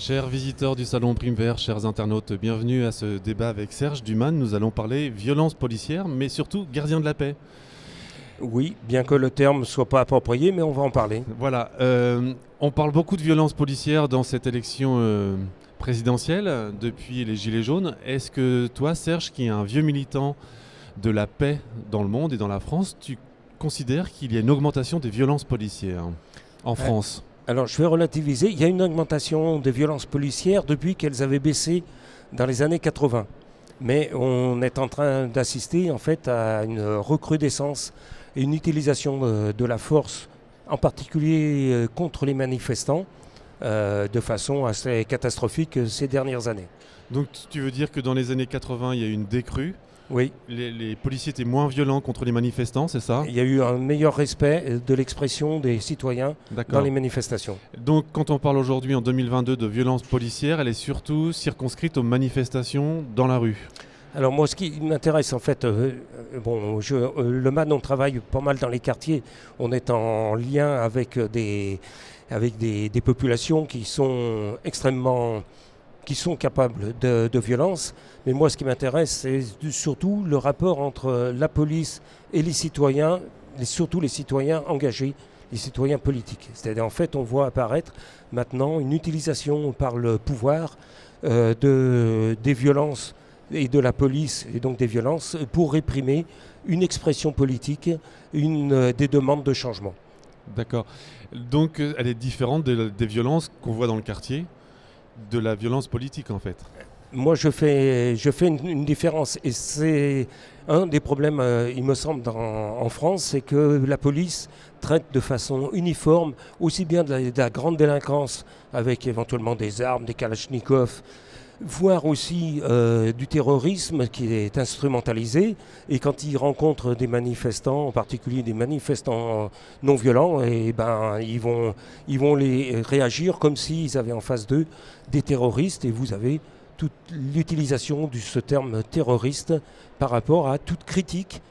Chers visiteurs du Salon Prime Vert, chers internautes, bienvenue à ce débat avec Serge Duman. Nous allons parler violence policière, mais surtout gardien de la paix. Oui, bien que le terme ne soit pas approprié, mais on va en parler. Voilà, on parle beaucoup de violence policière dans cette élection présidentielle depuis les Gilets jaunes. Est-ce que toi, Serge, qui est un vieux militant de la paix dans le monde et dans la France, tu considères qu'il y a une augmentation des violences policières en France ? Alors, je vais relativiser. Il y a une augmentation des violences policières depuis qu'elles avaient baissé dans les années 80. Mais on est en train d'assister en fait à une recrudescence et une utilisation de la force, en particulier contre les manifestants, de façon assez catastrophique ces dernières années. Donc tu veux dire que dans les années 80, il y a eu une décrue ? Oui. Les policiers étaient moins violents contre les manifestants, c'est ça ? Il y a eu un meilleur respect de l'expression des citoyens dans les manifestations. Donc quand on parle aujourd'hui en 2022 de violence policière, elle est surtout circonscrite aux manifestations dans la rue. Alors moi, ce qui m'intéresse en fait, le MAN, on travaille pas mal dans les quartiers. On est en lien avec des populations qui sont capables de violence. Mais moi, ce qui m'intéresse, c'est surtout le rapport entre la police et les citoyens, et surtout les citoyens engagés, les citoyens politiques. C'est-à-dire, en fait, on voit apparaître maintenant une utilisation par le pouvoir des violences et de la police, et donc des violences, pour réprimer une expression politique, des demandes de changement. D'accord. Donc, elle est différente des violences qu'on voit dans le quartier, de la violence politique, en fait. Moi, je fais une différence. Et c'est un des problèmes, il me semble, en France, c'est que la police traite de façon uniforme aussi bien de la grande délinquance, avec éventuellement des armes, des kalachnikovs, voire aussi du terrorisme qui est instrumentalisé. Et quand ils rencontrent des manifestants, en particulier des manifestants non violents, et ils vont les réagir comme s'ils avaient en face d'eux des terroristes. Et vous avez toute l'utilisation de ce terme terroriste par rapport à toute critique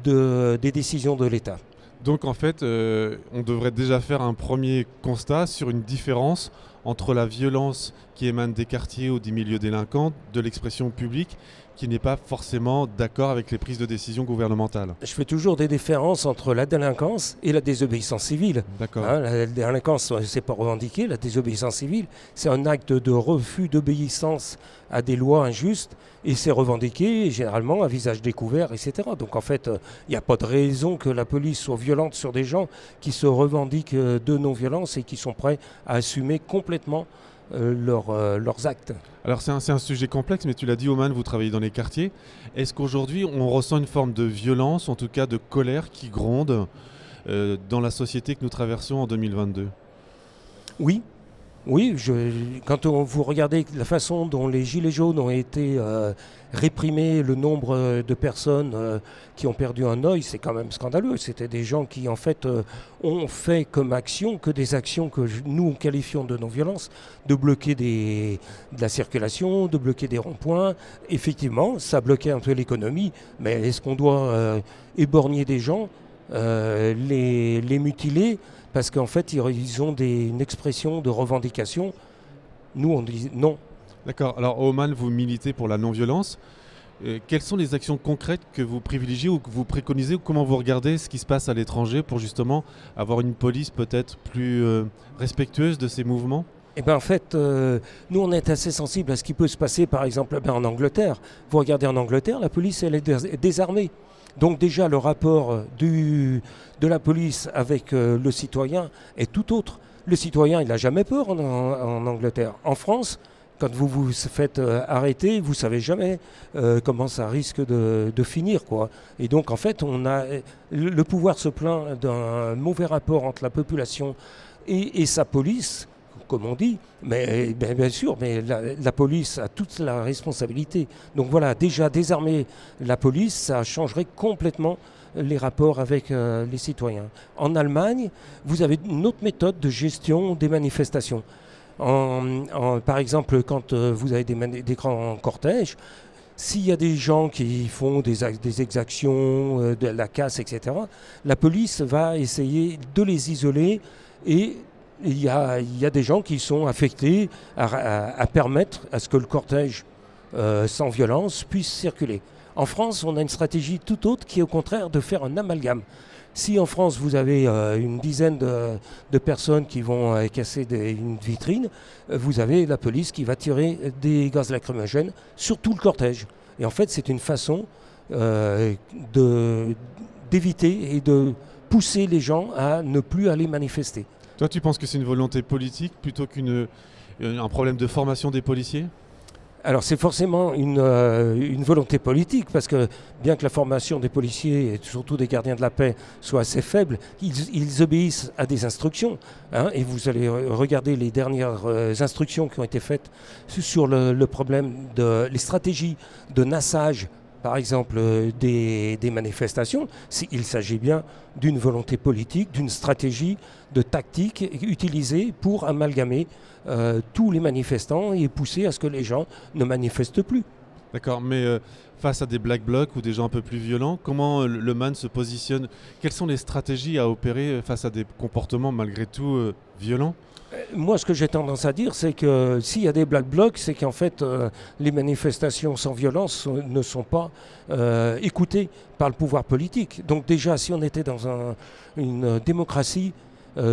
des décisions de l'État. Donc en fait, on devrait déjà faire un premier constat sur une différence entre la violence qui émane des quartiers ou des milieux délinquants, de l'expression publique, qui n'est pas forcément d'accord avec les prises de décision gouvernementales. Je fais toujours des différences entre la délinquance et la désobéissance civile. D'accord. La délinquance, c'est pas revendiqué. La désobéissance civile, c'est un acte de refus d'obéissance à des lois injustes et c'est revendiqué généralement à visage découvert, etc. Donc en fait, il n'y a pas de raison que la police soit violente sur des gens qui se revendiquent de non-violence et qui sont prêts à assumer complètement leurs actes. Alors c'est un sujet complexe, mais tu l'as dit, Oman, vous travaillez dans les quartiers. Est-ce qu'aujourd'hui on ressent une forme de violence, en tout cas de colère qui gronde dans la société que nous traversons en 2022 ? Oui. Oui, quand vous regardez la façon dont les Gilets jaunes ont été réprimés, le nombre de personnes qui ont perdu un œil, c'est quand même scandaleux. C'était des gens qui, en fait, ont fait comme action que des actions que nous qualifions de non-violence, de bloquer de la circulation, de bloquer des ronds-points. Effectivement, ça bloquait un peu l'économie, mais est-ce qu'on doit éborgner des gens, les mutiler ? Parce qu'en fait, ils ont une expression de revendication. Nous, on dit non. D'accord. Alors, Oman, vous militez pour la non-violence. Quelles sont les actions concrètes que vous privilégiez ou que vous préconisez ou comment vous regardez ce qui se passe à l'étranger pour justement avoir une police peut-être plus respectueuse de ces mouvements ? Eh bien, en fait, nous, on est assez sensible à ce qui peut se passer, par exemple, en Angleterre. Vous regardez en Angleterre, la police, elle est désarmée. Donc déjà, le rapport de la police avec le citoyen est tout autre. Le citoyen, il n'a jamais peur en Angleterre. En France, quand vous vous faites arrêter, vous ne savez jamais comment ça risque de finir, quoi. Et donc, en fait, le pouvoir se plaint d'un mauvais rapport entre la population et sa police, comme on dit, mais bien sûr, mais la police a toute la responsabilité. Donc voilà, déjà désarmer la police, ça changerait complètement les rapports avec les citoyens. En Allemagne, vous avez une autre méthode de gestion des manifestations. Par exemple, quand vous avez des grands cortèges, s'il y a des gens qui font des exactions, de la casse, etc., la police va essayer de les isoler et il y a des gens qui sont affectés à permettre à ce que le cortège sans violence puisse circuler. En France, on a une stratégie tout autre qui est au contraire de faire un amalgame. Si en France, vous avez une dizaine de personnes qui vont casser une vitrine, vous avez la police qui va tirer des gaz lacrymogènes sur tout le cortège. Et en fait, c'est une façon d'éviter et de pousser les gens à ne plus aller manifester. Toi, tu penses que c'est une volonté politique plutôt qu'un problème de formation des policiers ? Alors c'est forcément une volonté politique, parce que bien que la formation des policiers et surtout des gardiens de la paix soit assez faible, ils obéissent à des instructions. Et vous allez regarder les dernières instructions qui ont été faites sur le problème les stratégies de nassage, par exemple, des manifestations. Il s'agit bien d'une volonté politique, d'une stratégie, de tactique utilisée pour amalgamer tous les manifestants et pousser à ce que les gens ne manifestent plus. D'accord, mais face à des black blocs ou des gens un peu plus violents, comment le MAN se positionne ? Quelles sont les stratégies à opérer face à des comportements malgré tout violents ? Moi, ce que j'ai tendance à dire, c'est que s'il y a des black blocs, c'est qu'en fait, les manifestations sans violence ne sont pas écoutées par le pouvoir politique. Donc déjà, si on était dans une démocratie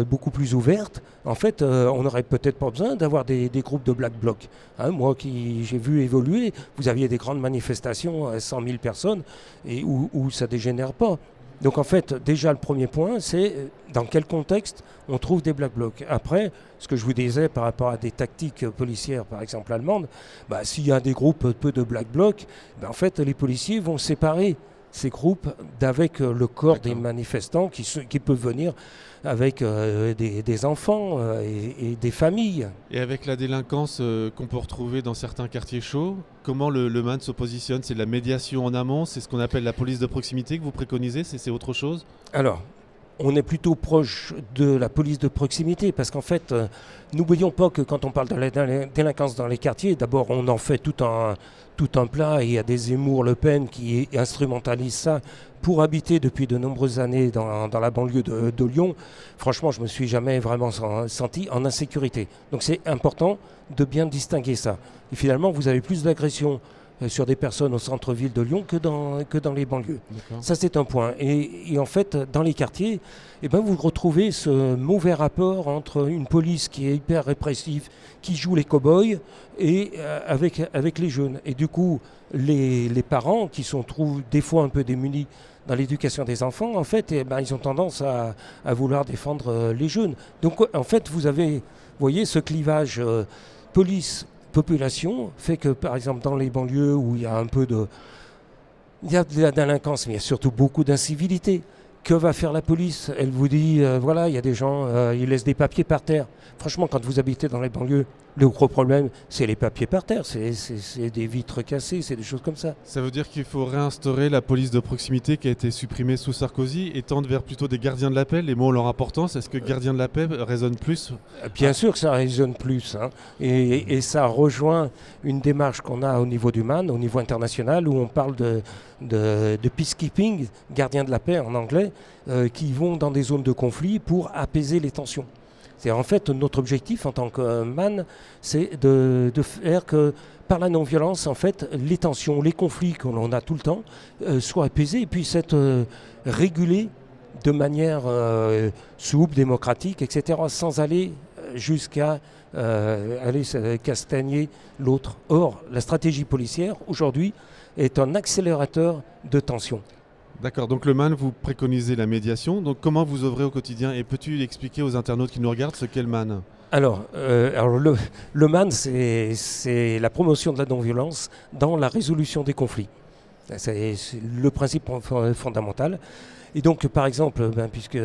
beaucoup plus ouverte, en fait, on n'aurait peut-être pas besoin d'avoir des groupes de black blocs. Moi, j'ai vu évoluer, vous aviez des grandes manifestations à 100 000 personnes et où ça ne dégénère pas. Donc en fait, déjà le premier point, c'est dans quel contexte on trouve des black blocs. Après, ce que je vous disais par rapport à des tactiques policières, par exemple allemandes, s'il y a des groupes peu de black blocs, en fait les policiers vont séparer ces groupes d'avec le corps des manifestants qui peuvent venir avec des enfants et des familles. Et avec la délinquance qu'on peut retrouver dans certains quartiers chauds, comment le MAN se positionne ? C'est de la médiation en amont, c'est ce qu'on appelle la police de proximité que vous préconisez, c'est autre chose ? Alors, on est plutôt proche de la police de proximité parce qu'en fait, n'oublions pas que quand on parle de la délinquance dans les quartiers, d'abord on en fait tout un plat et il y a des Zemmour-Le Pen qui instrumentalisent ça pour habiter depuis de nombreuses années dans la banlieue de Lyon. Franchement, je ne me suis jamais vraiment senti en insécurité. Donc c'est important de bien distinguer ça. Et finalement, vous avez plus d'agressions sur des personnes au centre-ville de Lyon que dans les banlieues. Ça, c'est un point. Et en fait, dans les quartiers, vous retrouvez ce mauvais rapport entre une police qui est hyper répressive, qui joue les cow-boys, et avec les jeunes. Et du coup, les parents, qui sont des fois un peu démunis dans l'éducation des enfants, en fait, ils ont tendance à vouloir défendre les jeunes. Donc, en fait, vous voyez, ce clivage police-population fait que, par exemple, dans les banlieues où il y a il y a de la délinquance, mais il y a surtout beaucoup d'incivilité. Que va faire la police ? Elle vous dit, voilà, il y a des gens, ils laissent des papiers par terre. Franchement, quand vous habitez dans les banlieues, le gros problème, c'est les papiers par terre, c'est des vitres cassées, c'est des choses comme ça. Ça veut dire qu'il faut réinstaurer la police de proximité qui a été supprimée sous Sarkozy et tendre vers plutôt des gardiens de la paix. Les mots ont leur importance. Est-ce que gardien de la paix résonne plus ? Bien sûr que ça résonne plus. Et ça rejoint une démarche qu'on a au niveau du MAN, au niveau international, où on parle de peacekeeping, gardiens de la paix en anglais, qui vont dans des zones de conflit pour apaiser les tensions. En fait, notre objectif en tant que MAN, c'est de faire que par la non-violence, en fait, les tensions, les conflits que l'on a tout le temps soient apaisés et puissent être régulés de manière souple, démocratique, etc., sans aller jusqu'à aller castagner l'autre. Or, la stratégie policière, aujourd'hui, est un accélérateur de tensions. D'accord, donc le MAN, vous préconisez la médiation. Donc comment vous œuvrez au quotidien ? Et peux-tu expliquer aux internautes qui nous regardent ce qu'est le MAN ? Alors le MAN, c'est la promotion de la non-violence dans la résolution des conflits. C'est le principe fondamental. Et donc, par exemple, puisque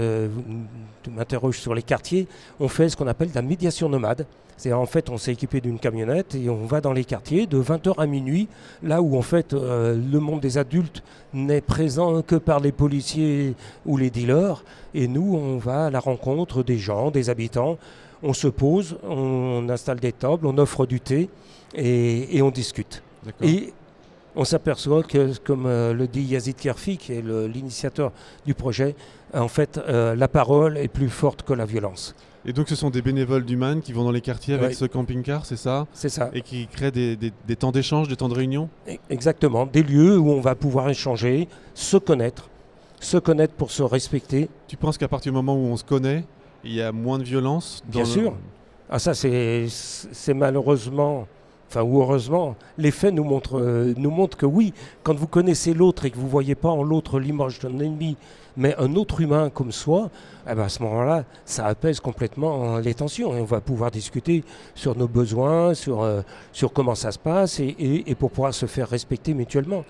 tu m'interroges sur les quartiers, on fait ce qu'on appelle la médiation nomade. C'est-à-dire, en fait, on s'est équipé d'une camionnette et on va dans les quartiers de 20h à minuit, là où, en fait, le monde des adultes n'est présent que par les policiers ou les dealers. Et nous, on va à la rencontre des gens, des habitants. On se pose, on installe des tables, on offre du thé et on discute. Et on s'aperçoit que, comme le dit Yazid Kerfi, qui est l'initiateur du projet, en fait, la parole est plus forte que la violence. Et donc ce sont des bénévoles d'Human qui vont dans les quartiers avec Ouais. ce camping-car, c'est ça? C'est ça. Et qui créent des temps d'échange, des temps de réunion? Exactement. Des lieux où on va pouvoir échanger, se connaître pour se respecter. Tu penses qu'à partir du moment où on se connaît, il y a moins de violence Bien sûr. Ah ça c'est malheureusement, enfin ou heureusement, les faits nous montrent que oui, quand vous connaissez l'autre et que vous ne voyez pas en l'autre l'image d'un ennemi, mais un autre humain comme soi, eh ben à ce moment-là, ça apaise complètement les tensions et on va pouvoir discuter sur nos besoins, sur comment ça se passe et pour pouvoir se faire respecter mutuellement.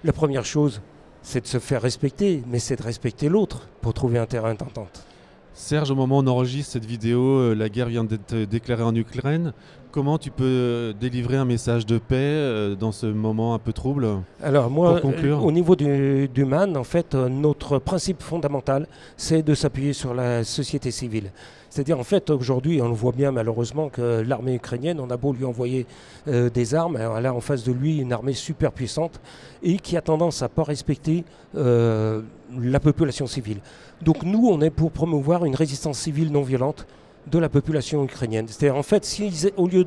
La première chose, c'est de se faire respecter, mais c'est de respecter l'autre pour trouver un terrain d'entente. Serge, au moment où on enregistre cette vidéo, la guerre vient d'être déclarée en Ukraine. Comment tu peux délivrer un message de paix dans ce moment un peu trouble? Alors moi, Pour conclure. au niveau du MAN, en fait, notre principe fondamental, c'est de s'appuyer sur la société civile. C'est-à-dire, en fait, aujourd'hui, on le voit bien malheureusement que l'armée ukrainienne, on a beau lui envoyer des armes, elle a en face de lui une armée super puissante et qui a tendance à ne pas respecter la population civile. Donc nous, on est pour promouvoir une résistance civile non violente de la population ukrainienne. C'est-à-dire, en fait, si au lieu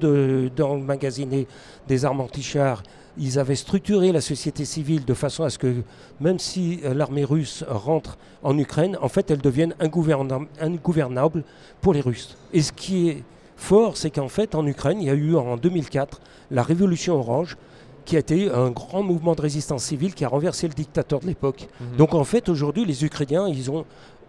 d'emmagasiner des armes anti-chars, ils avaient structuré la société civile de façon à ce que, même si l'armée russe rentre en Ukraine, en fait, elle devienne ingouvernable pour les Russes. Et ce qui est fort, c'est qu'en fait, en Ukraine, il y a eu en 2004 la Révolution Orange, qui a été un grand mouvement de résistance civile qui a renversé le dictateur de l'époque. Donc en fait, aujourd'hui, les Ukrainiens, ils ont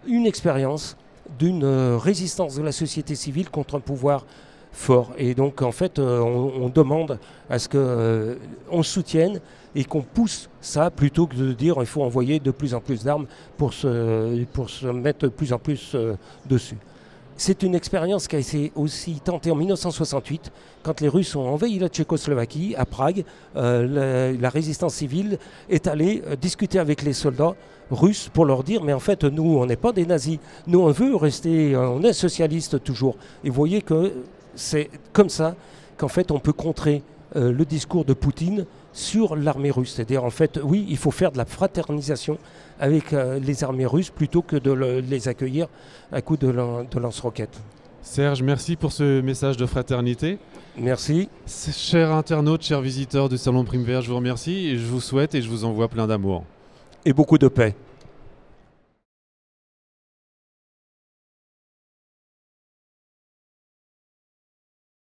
une expérience d'une résistance de la société civile contre un pouvoir fort. Et donc en fait, on demande à ce qu'on soutienne et qu'on pousse ça plutôt que de dire qu'il faut envoyer de plus en plus d'armes pour se mettre de plus en plus dessus. C'est une expérience qui a été aussi tentée en 1968, quand les Russes ont envahi la Tchécoslovaquie, à Prague. La résistance civile est allée discuter avec les soldats russes pour leur dire « mais en fait, nous, on n'est pas des nazis. Nous, on veut rester, on est socialistes toujours. » Et vous voyez que c'est comme ça qu'en fait, on peut contrer le discours de Poutine sur l'armée russe. C'est-à-dire, en fait, oui, il faut faire de la fraternisation avec les armées russes plutôt que de les accueillir à coups de lance-roquettes. Serge, merci pour ce message de fraternité. Merci. Chers internautes, chers visiteurs du Salon Prime Vert, je vous remercie et je vous souhaite et je vous envoie plein d'amour. Et beaucoup de paix.